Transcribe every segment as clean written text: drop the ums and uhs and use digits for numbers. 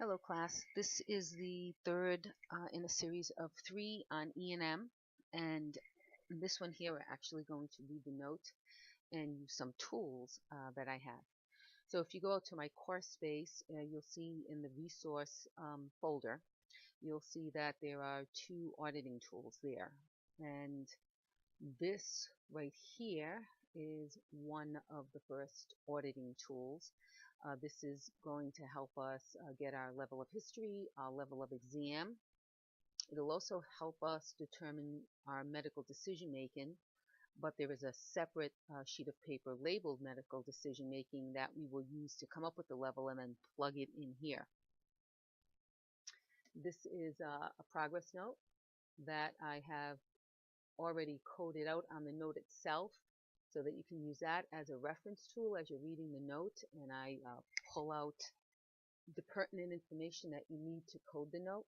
Hello class, this is the third in a series of 3 on E&M, and this one here we're actually going to read the note and use some tools that I have. So if you go out to my course space, you'll see in the resource folder, you'll see that there are 2 auditing tools there, and this right here is one of the first auditing tools. This is going to help us get our level of history, our level of exam. It'll also help us determine our medical decision making, but there is a separate sheet of paper labeled medical decision making that we will use to come up with the level and then plug it in here. This is a progress note that I have already coded out on the note itself so that you can use that as a reference tool as you're reading the note, and I pull out the pertinent information that you need to code the note.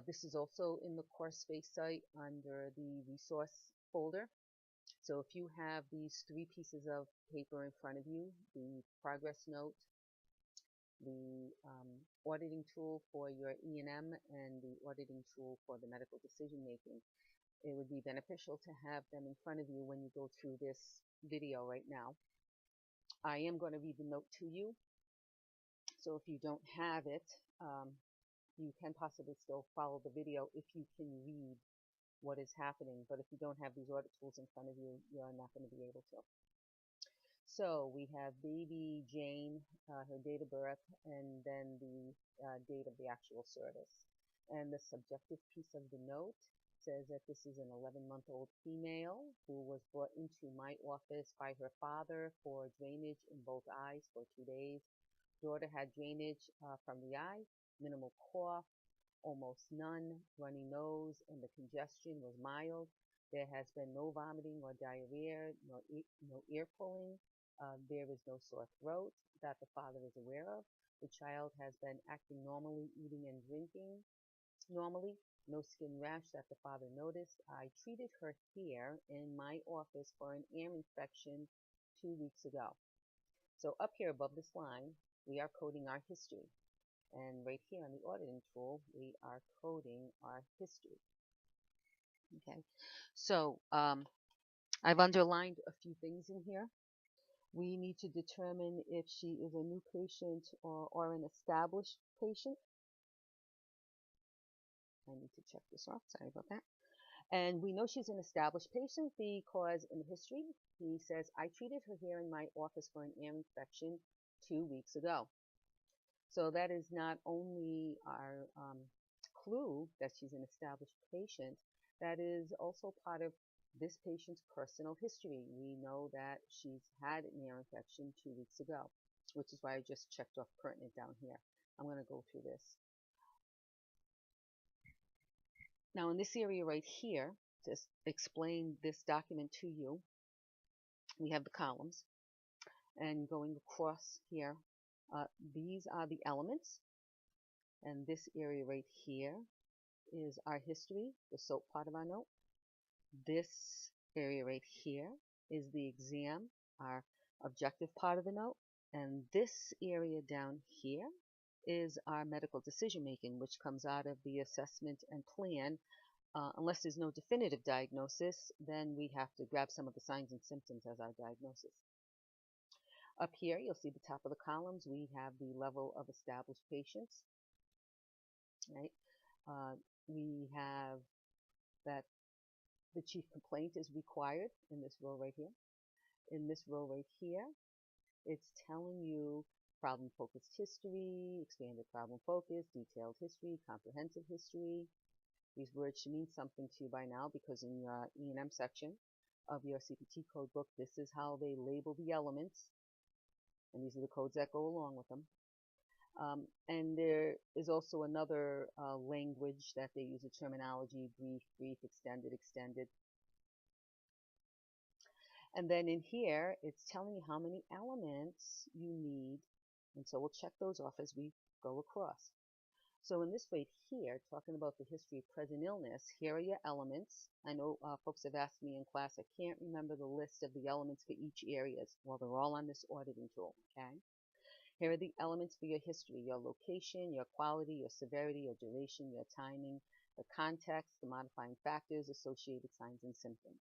This is also in the course space site under the resource folder. So if you have these 3 pieces of paper in front of you, the progress note, the auditing tool for your E&M, and the auditing tool for the medical decision making, it would be beneficial to have them in front of you when you go through this video right now. I am going to read the note to you, so if you don't have it, you can possibly still follow the video if you can read what is happening, but if you don't have these audit tools in front of you, you're not going to be able to. So we have baby Jane, her date of birth, and then the date of the actual service. And the subjective piece of the note says that this is an 11-month-old female who was brought into my office by her father for drainage in both eyes for 2 days. Daughter had drainage from the eye, minimal cough, almost none, runny nose, and the congestion was mild. There has been no vomiting or diarrhea, no ear pulling. There is no sore throat that the father is aware of. The child has been acting normally, eating and drinking normally. No skin rash that the father noticed. I treated her hair in my office for an ear infection 2 weeks ago. So up here above this line, we are coding our history. And right here on the auditing tool, we are coding our history. Okay, so I've underlined a few things in here. We need to determine if she is a new patient or an established patient. I need to check this off. Sorry about that. And we know she's an established patient because in the history, he says, I treated her here in my office for an ear infection 2 weeks ago. So that is not only our clue that she's an established patient, that is also part of this patient's personal history. We know that she's had an ear infection 2 weeks ago, which is why I just checked off pertinent down here. I'm going to go through this. Now in this area right here, to explain this document to you, we have the columns, and going across here, these are the elements, and this area right here is our history, the SOAP part of our note. This area right here is the exam, our objective part of the note, and this area down here is our medical decision making, which comes out of the assessment and plan. Unless there's no definitive diagnosis, then we have to grab some of the signs and symptoms as our diagnosis. Up here, you'll see the top of the columns. We have the level of established patients, right? We have that the chief complaint is required in this row right here. In this row right here, it's telling you problem-focused history, expanded problem focus, detailed history, comprehensive history. These words should mean something to you by now because in your E&M section of your CPT code book, this is how they label the elements, and these are the codes that go along with them. And there is also another language that they use, a terminology, brief, brief, extended, extended. And then in here, it's telling you how many elements you need, and so we'll check those off as we go across. So in this right here, talking about the history of present illness, here are your elements. I know folks have asked me in class, I can't remember the list of the elements for each area. Well, they're all on this auditing tool, okay? Here are the elements for your history: your location, your quality, your severity, your duration, your timing, the context, the modifying factors, associated signs and symptoms.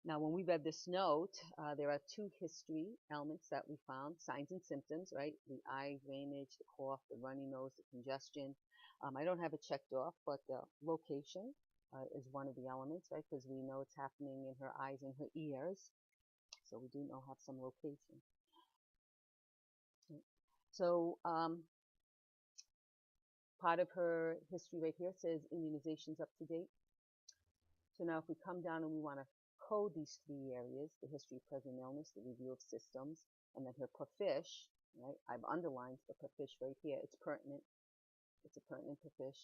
Now, when we read this note, there are two history elements that we found: signs and symptoms, right? The eye drainage, the cough, the runny nose, the congestion. I don't have it checked off, but the location is one of the elements, right? Because we know it's happening in her eyes and her ears. So we do know have some location. So part of her history right here says immunizations up to date. So now if we come down and we want to code these three areas: the history of present illness, the review of systems, and then her PERFISH, right? I've underlined the PERFISH right here. It's pertinent. It's a pertinent PERFISH.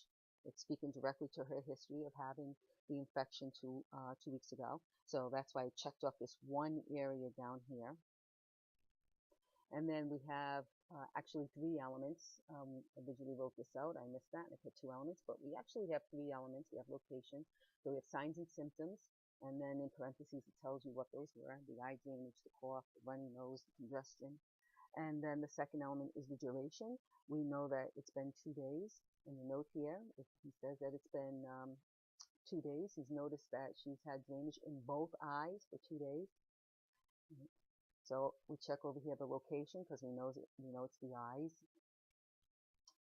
It's speaking directly to her history of having the infection 2 weeks ago. So that's why I checked off this one area down here. And then we have actually three elements. I visually wrote this out. I missed that and I put two elements, but we actually have three elements. We have location. So we have signs and symptoms. And then in parentheses, it tells you what those were: the eye drainage, the cough, the runny nose, the congestion. And then the second element is the duration. We know that it's been 2 days. In the note here, if he says that it's been 2 days, he's noticed that she's had drainage in both eyes for 2 days. So we check over here the location because we know it's the eyes.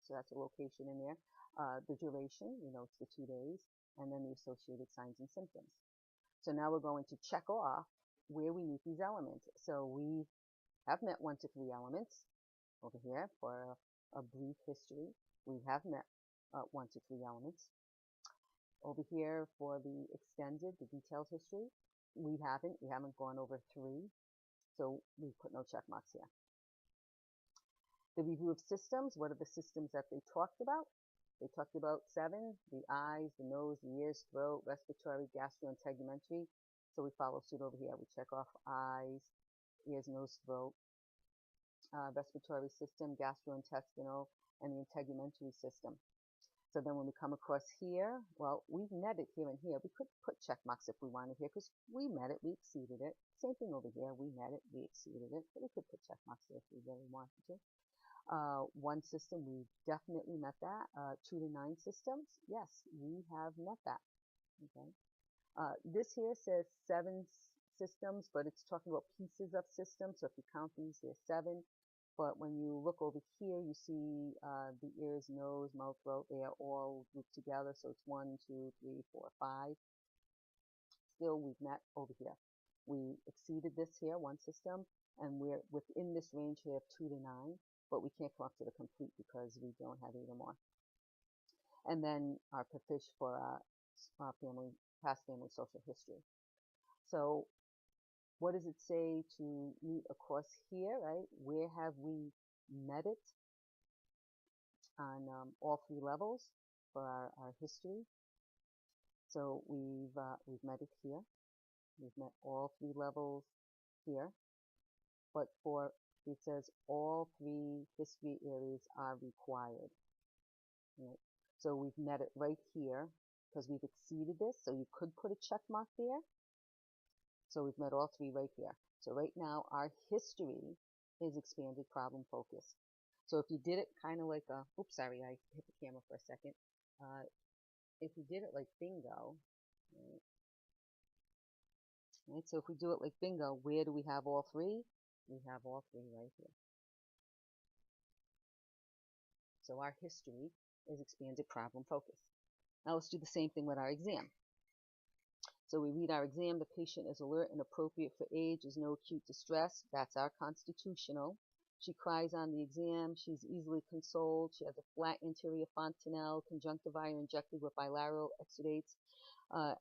So that's a location in there. The duration, it's the 2 days, and then the associated signs and symptoms. So now we're going to check off where we meet these elements. So we have met 1 to 3 elements over here for a brief history. We have met 1 to 3 elements. Over here for the extended, the detailed history, we haven't gone over 3. So we put no check marks here. The review of systems, what are the systems that they talked about? They talked about 7: the eyes, the nose, the ears, throat, respiratory, gastrointegumentary. So we follow suit over here. We check off eyes, ears, nose, throat, respiratory system, gastrointestinal, and the integumentary system. So then when we come across here, well, we've met it here and here. We could put check marks if we wanted here because we met it, we exceeded it. Same thing over here. We met it, we exceeded it. But we could put check marks there if we really wanted to. 1 system, we definitely met that. 2 to 9 systems, yes, we have met that. Okay. This here says 7 systems, but it's talking about pieces of systems. So if you count these, there's 7. But when you look over here, you see the ears, nose, mouth, throat. They are all grouped together. So it's 1, 2, 3, 4, 5. Still, we've met over here. We exceeded this here, 1 system, and we're within this range here of 2 to 9. But we can't come up to the complete because we don't have 8 or more. And then our PERFISH for our past family social history. So what does it say to meet across here, right? Where have we met it on all 3 levels for our history? So we've met it here. We've met all 3 levels here. But it says all 3 history areas are required. Right? So we've met it right here because we've exceeded this. So you could put a check mark there. So we've met all 3 right here. So right now our history is expanded problem focus. So if you did it kind of like oops, sorry, I hit the camera for a second. If you did it like bingo, right? So if we do it like bingo, where do we have all 3? We have all 3 right here. So our history is expanded problem focus. Now let's do the same thing with our exam. So we read our exam. The patient is alert and appropriate for age. There's no acute distress. That's our constitutional. She cries on the exam. She's easily consoled. She has a flat anterior fontanelle, conjunctivitis injected with bilateral exudates,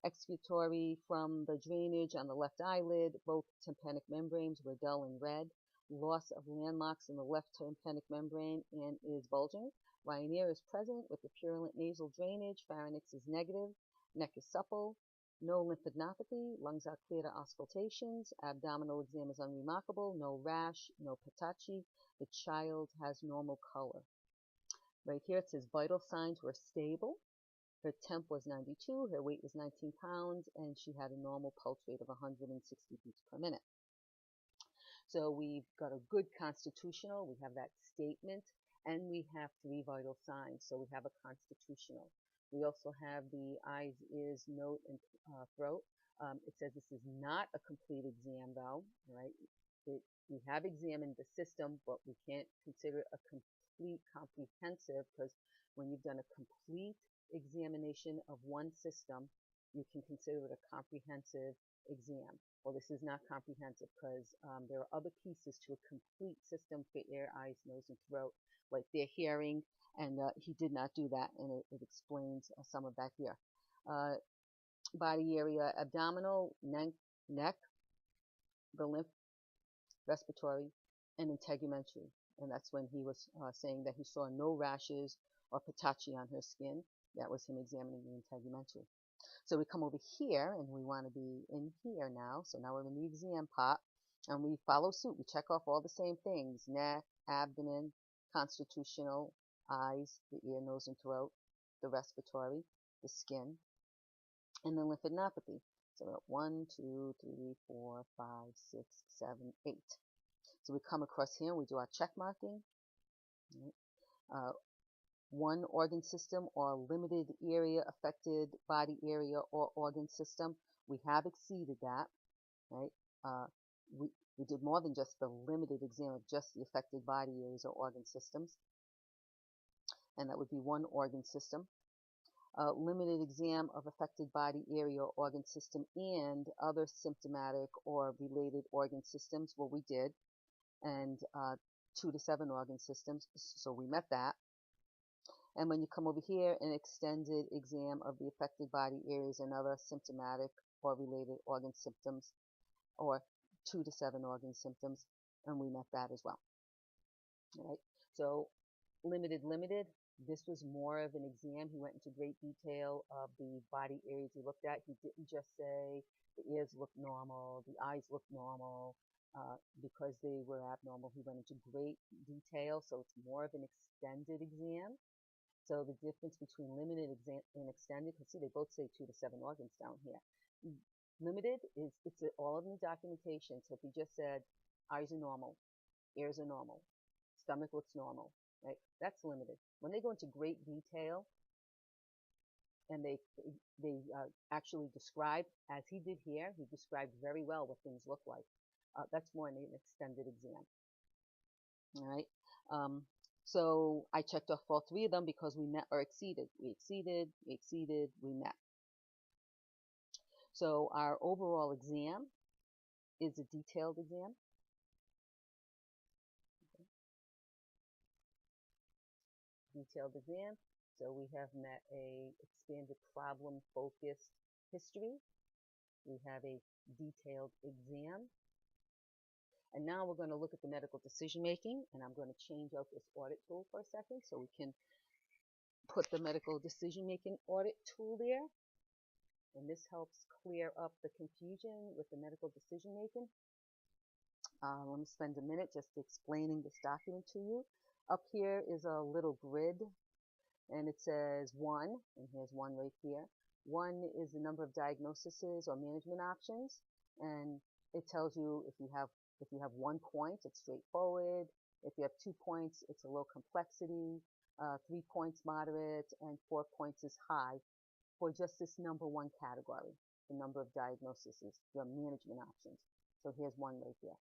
exutory from the drainage on the left eyelid. Both tympanic membranes were dull and red. Loss of landmarks in the left tympanic membrane and is bulging. Rhinier is present with the purulent nasal drainage. Pharynx is negative. Neck is supple. No lymphadenopathy. Lungs are clear to auscultations. Abdominal exam is unremarkable. No rash. No patachi. The child has normal color. Right here it says vital signs were stable. Her temp was 92. Her weight was 19 pounds. And she had a normal pulse rate of 160 beats per minute. So we've got a good constitutional, we have that statement, and we have 3 vital signs. So we have a constitutional. We also have the eyes, ears, nose, and throat. It says this is not a complete exam, though, right? We have examined the system, but we can't consider it a complete comprehensive, because when you've done a complete examination of one system, you can consider it a comprehensive exam. Well, this is not comprehensive, because there are other pieces to a complete system for ear, eyes, nose, and throat, like their hearing, and he did not do that, and it explains some of that here. Body area: abdominal, neck, the lymph, respiratory, and integumentary. And that's when he was saying that he saw no rashes or patchy on her skin. That was him examining the integumentary. So we come over here, and we want to be in here now. So now we're in the exam part, and we follow suit. We check off all the same things: neck, abdomen, constitutional, eyes, the ear, nose, and throat, the respiratory, the skin, and the lymphadenopathy. So 1, 2, 3, 4, 5, 6, 7, 8. So we come across here and we do our check marking. Right? One organ system or limited area affected body area or organ system. We have exceeded that. Right? We did more than just the limited exam of just the affected body areas or organ systems. And that would be one organ system. Limited exam of affected body area or organ system and other symptomatic or related organ systems. Well, we did. And 2 to 7 organ systems, so we met that. And when you come over here, an extended exam of the affected body areas and other symptomatic or related organ symptoms, or 2 to 7 organ symptoms, and we met that as well. All right. So limited. This was more of an exam. He went into great detail of the body areas he looked at. He didn't just say the ears look normal, the eyes look normal, because they were abnormal. He went into great detail, so it's more of an extended exam. So the difference between limited exam and extended, because see, they both say 2 to 7 organs down here. Limited is, it's all in the documentation. So if he just said eyes are normal, ears are normal, stomach looks normal, right? That's limited. When they go into great detail and they actually describe, as he did here, he described very well what things look like. That's more in an extended exam. All right. So I checked off all 3 of them because we met or exceeded. We exceeded, we met. So our overall exam is a detailed exam. Okay. Detailed exam. So we have met a expanded problem-focused history. We have a detailed exam. And now we're going to look at the medical decision making, and I'm going to change out this audit tool for a second so we can put the medical decision making audit tool there. And this helps clear up the confusion with the medical decision making. Let me spend a minute just explaining this document to you. Up here is a little grid, and it says 1, and here's 1 right here. 1 is the number of diagnoses or management options, and it tells you if you have 1 point, it's straightforward. If you have 2 points, it's a low complexity. 3 points, moderate, and 4 points is high for just this number 1 category, the number of diagnoses, your management options. So here's 1 right here.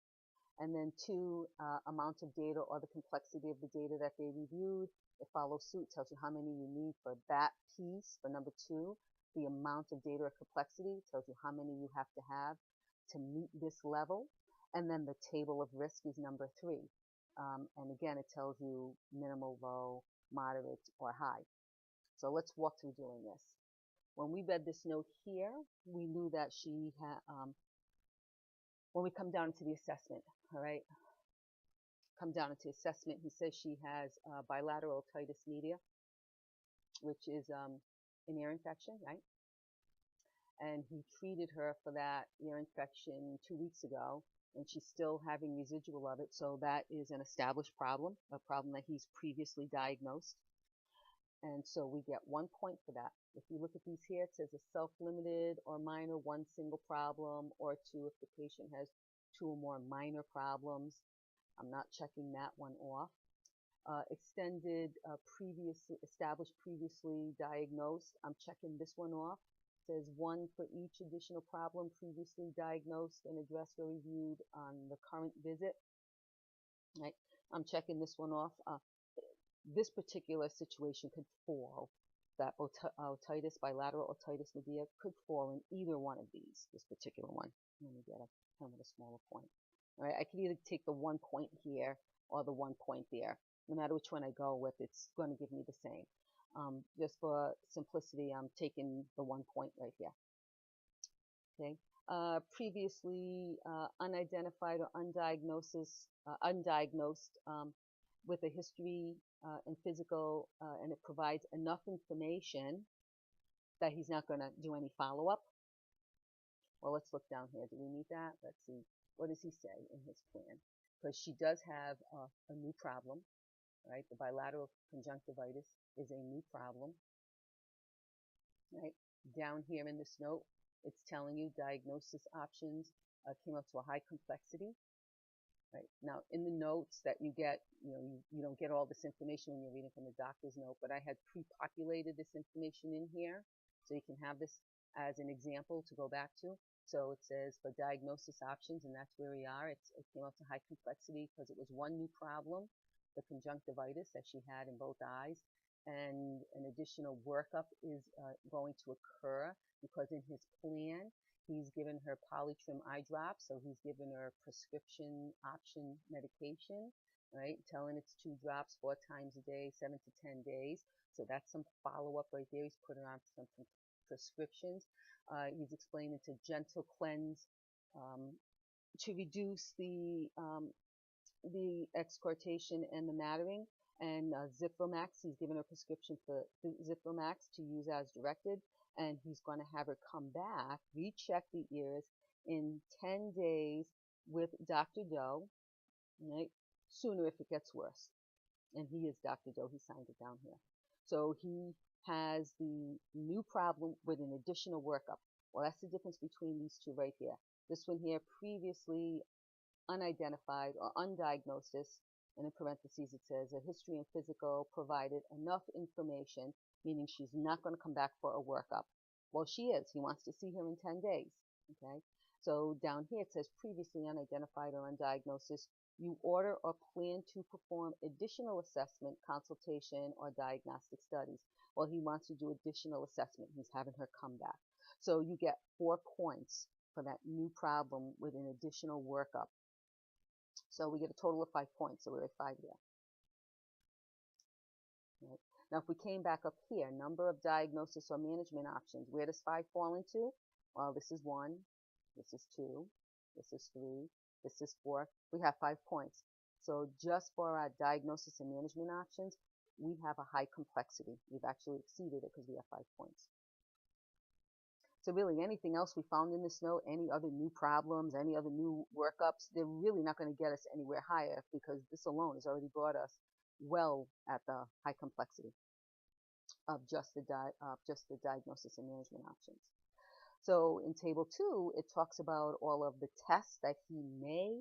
And then 2, amount of data or the complexity of the data that they reviewed. It follows suit, tells you how many you need for that piece. For number 2, the amount of data or complexity tells you how many you have to meet this level. And then the table of risk is number 3. And again, it tells you minimal, low, moderate, or high. So let's walk through doing this. When we read this note here, we knew that she had, when we come down to the assessment, all right, come down into assessment, he says she has bilateral otitis media, which is an ear infection, right? And he treated her for that ear infection 2 weeks ago, and she's still having residual of it, so that is an established problem, a problem that he's previously diagnosed. And so we get 1 point for that. If you look at these here, it says a self-limited or minor 1 single problem, or 2 if the patient has 2 or more minor problems. I'm not checking that one off. Extended, previously diagnosed. I'm checking this one off. It says 1 for each additional problem previously diagnosed and addressed or reviewed on the current visit. Right? I'm checking this one off. This particular situation could fall. That otitis, bilateral otitis media, could fall in either one of these. This particular one. Let me get a pen with a smaller point. All right, I could either take the 1 point here or the 1 point there. No matter which one I go with, it's going to give me the same. Just for simplicity, I'm taking the 1 point right here. Okay. Previously unidentified or undiagnosed with a history and physical, and it provides enough information that he's not going to do any follow-up. Well, let's look down here. Do we need that? Let's see. What does he say in his plan? Because she does have a new problem, right? The bilateral conjunctivitis is a new problem, right? Down here in this note, it's telling you diagnosis options came up to a high complexity. Right. Now, in the notes that you get, you don't get all this information when you're reading from the doctor's note, but I had pre-populated this information in here, so you can have this as an example to go back to. So it says for diagnosis options, and that's where we are. It came up to high complexity because it was one new problem, the conjunctivitis that she had in both eyes, and an additional workup is going to occur because in his plan, he's given her Polytrim eye drops, so he's given her prescription option medication, right? Telling it's 2 drops 4 times a day, 7 to 10 days. So that's some follow-up right there. He's putting on some prescriptions. He's explaining to gentle cleanse to reduce the excortation and the mattering. And Zithromax, he's given her a prescription for Zithromax to use as directed. And he's going to have her come back, recheck the ears in 10 days with Dr. Doe, right? Sooner if it gets worse. And he is Dr. Doe. He signed it down here. So he has the new problem with an additional workup. Well, that's the difference between these two right here. This one here, previously unidentified or undiagnosed, and in parentheses it says a history and physical provided enough information, meaning she's not going to come back for a workup. Well, she is. He wants to see her in 10 days. Okay. So down here it says previously unidentified or undiagnosed. You order or plan to perform additional assessment, consultation, or diagnostic studies. Well, he wants to do additional assessment. He's having her come back. So you get 4 points for that new problem with an additional workup. So we get a total of 5 points. So we're at 5 there. Right. Now, if we came back up here, number of diagnosis or management options, where does 5 fall into? Well, this is 1, this is 2, this is 3, this is 4. We have 5 points. So just for our diagnosis and management options, we have a high complexity. We've actually exceeded it because we have 5 points. So really anything else we found in this note, any other new problems, any other new workups, they're really not going to get us anywhere higher because this alone has already brought us well at the high complexity of just the diagnosis and management options. So in table 2, it talks about all of the tests that he may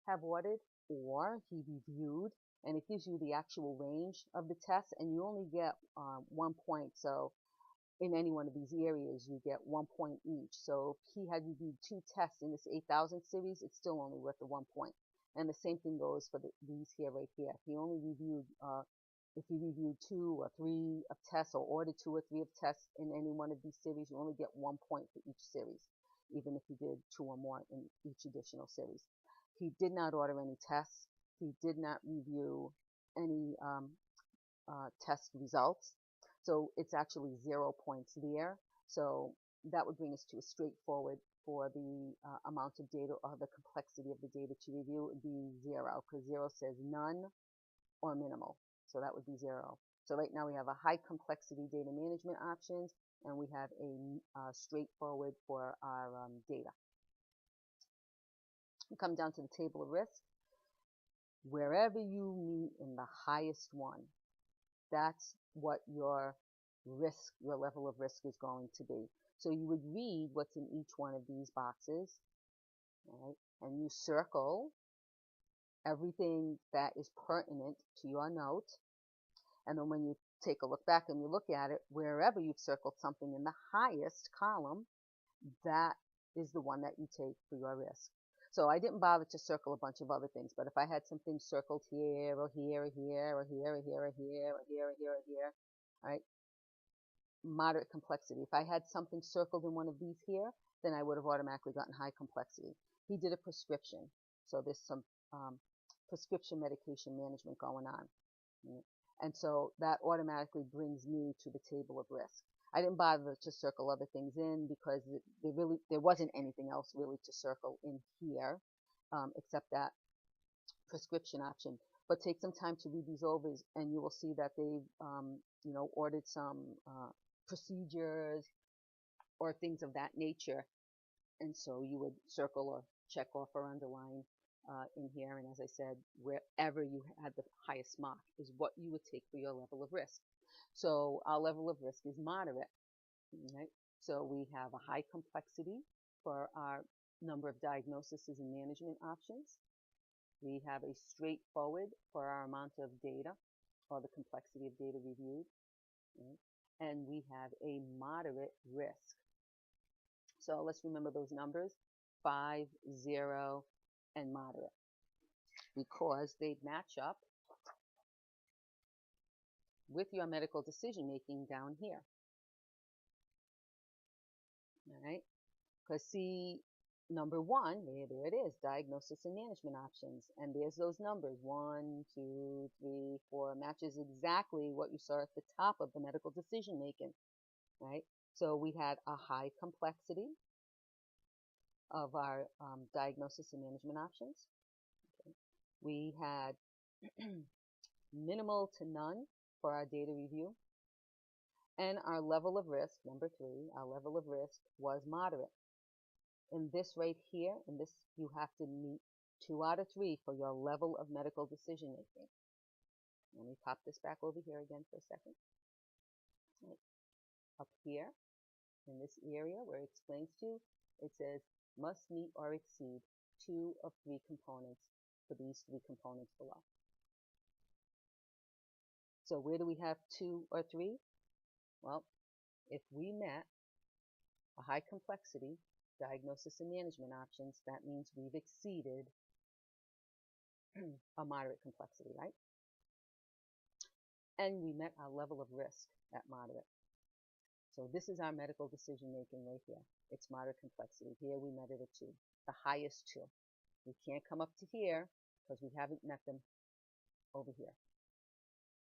have ordered or he reviewed, and it gives you the actual range of the tests, and you only get 1 point. So in any one of these areas, you get 1 point each. So if he had reviewed 2 tests in this 8000 series, it's still only worth the 1 point. And the same thing goes for these here right here. If he only reviewed, if he reviewed 2 or 3 of tests or ordered 2 or 3 of tests in any one of these series, you only get 1 point for each series, even if he did 2 or more in each additional series. He did not order any tests. He did not review any test results. So it's actually 0 points there. So that would bring us to a straightforward for the amount of data or the complexity of the data to review. It would be 0 because 0 says none or minimal. So that would be 0. So right now we have a high complexity data management options, and we have a straightforward for our data. We come down to the table of risk. Wherever you meet in the highest one, that's what your risk, your level of risk is going to be. So you would read what's in each one of these boxes, all right? And you circle everything that is pertinent to your note. And then when you take a look back and you look at it, wherever you've circled something in the highest column, that is the one that you take for your risk. So I didn't bother to circle a bunch of other things, but if I had some things circled here or here or here or here or here or here or here or here or here, all right, moderate complexity. If I had something circled in one of these here, then I would have automatically gotten high complexity. He did a prescription, so there's some prescription medication management going on. Right? And so that automatically brings me to the table of risk. I didn't bother to circle other things in because there wasn't anything else really to circle in here except that prescription option. But take some time to read these over, and you will see that they've ordered some procedures or things of that nature. And so you would circle or check off or underline in here. And as I said, wherever you had the highest mark is what you would take for your level of risk. So our level of risk is moderate. Right? So we have a high complexity for our number of diagnoses and management options. We have a straightforward for our amount of data or the complexity of data reviewed. Right? And we have a moderate risk. So let's remember those numbers, 5, 0, and moderate, because they match up with your medical decision making down here. All right, because see, number 1, there it is, diagnosis and management options, and there's those numbers, 1, 2, 3, 4, matches exactly what you saw at the top of the medical decision making, right? So we had a high complexity of our diagnosis and management options. Okay. We had minimal to none for our data review. And our level of risk, number 3, our level of risk was moderate. In this right here, in this, you have to meet 2 out of 3 for your level of medical decision making. Let me pop this back over here again for a second. Right. Up here, in this area where it explains to you, it says must meet or exceed 2 of 3 components for these 3 components below. So where do we have 2 or 3? Well, if we met a high complexity diagnosis and management options, that means we've exceeded a moderate complexity, right? And we met our level of risk at moderate. So this is our medical decision making right here. It's moderate complexity. Here we met it at 2, the highest 2. We can't come up to here because we haven't met them over here.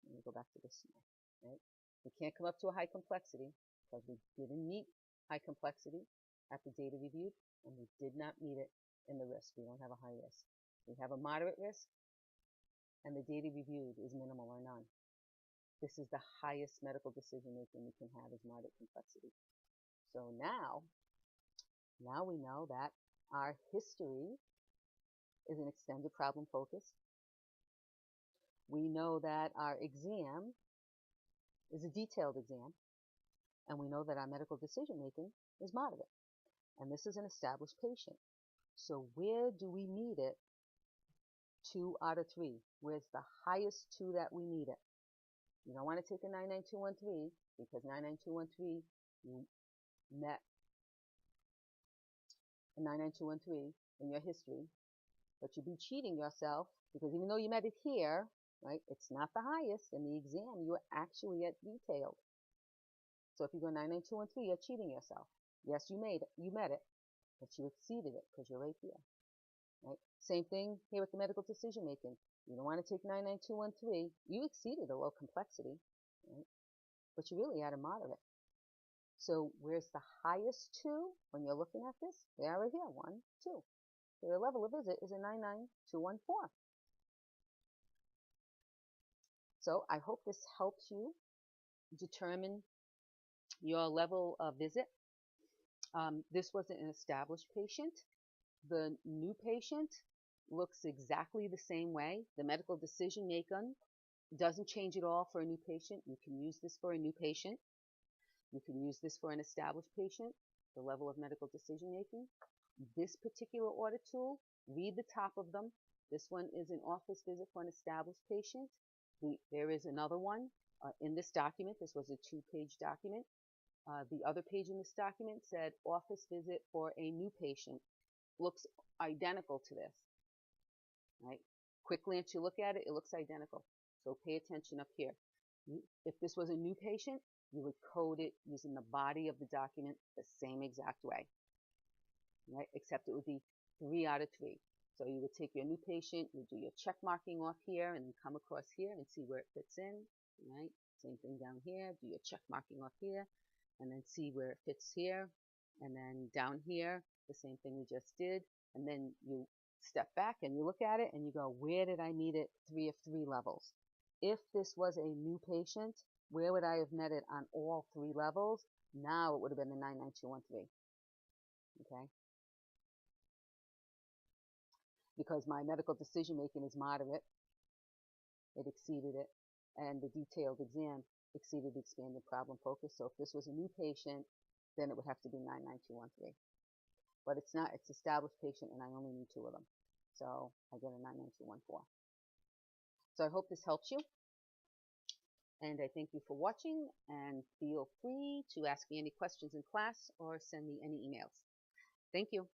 Let me go back to this one, right? We can't come up to a high complexity because we didn't meet high complexity at the data reviewed, and we did not meet it in the risk. We don't have a high risk. We have a moderate risk, and the data reviewed is minimal or none. This is the highest medical decision making we can have, is moderate complexity. So now we know that our history is an extended problem focus. We know that our exam is a detailed exam, and we know that our medical decision making is moderate. And this is an established patient. So where do we meet it? 2 out of 3. Where's the highest 2 that we meet it? You don't want to take a 99213 because 99213, you met a 99213 in your history, but you'd be cheating yourself because even though you met it here, right, it's not the highest. In the exam, you were actually at detailed. So if you go 99213, you're cheating yourself. Yes, you met it, but you exceeded it because you're right here. Right? Same thing here with the medical decision making. You don't want to take 99213. You exceeded a low complexity, right? But you really had a moderate. So where's the highest 2 when you're looking at this? They are right here, 1, 2. So your level of visit is a 99214. So I hope this helps you determine your level of visit. This wasn't an established patient. The new patient looks exactly the same way. The medical decision making doesn't change at all for a new patient. You can use this for a new patient. You can use this for an established patient, the level of medical decision making. this particular audit tool, read the top of them. This one is an office visit for an established patient. There is another one in this document. This was a 2-page document. The other page in this document said office visit for a new patient. Looks identical to this, right? Quick glance, you look at it, it looks identical. So pay attention up here. If this was a new patient, you would code it using the body of the document the same exact way, right? Except it would be 3 out of 3. So you would take your new patient, you do your check marking off here, and then come across here and see where it fits in, right? Same thing down here, do your check marking off here, and then see where it fits here. And then down here, the same thing we just did. And then you step back and you look at it and you go, where did I meet it 3 of 3 levels? If this was a new patient, where would I have met it on all 3 levels? Now it would have been the 99213. Okay? Because my medical decision making is moderate, it exceeded it, and the detailed exam exceeded the expanded problem focus. So if this was a new patient, then it would have to be 99213. But it's not, it's established patient, and I only need 2 of them. So I get a 99214. So I hope this helps you. And I thank you for watching, and feel free to ask me any questions in class or send me any emails. Thank you.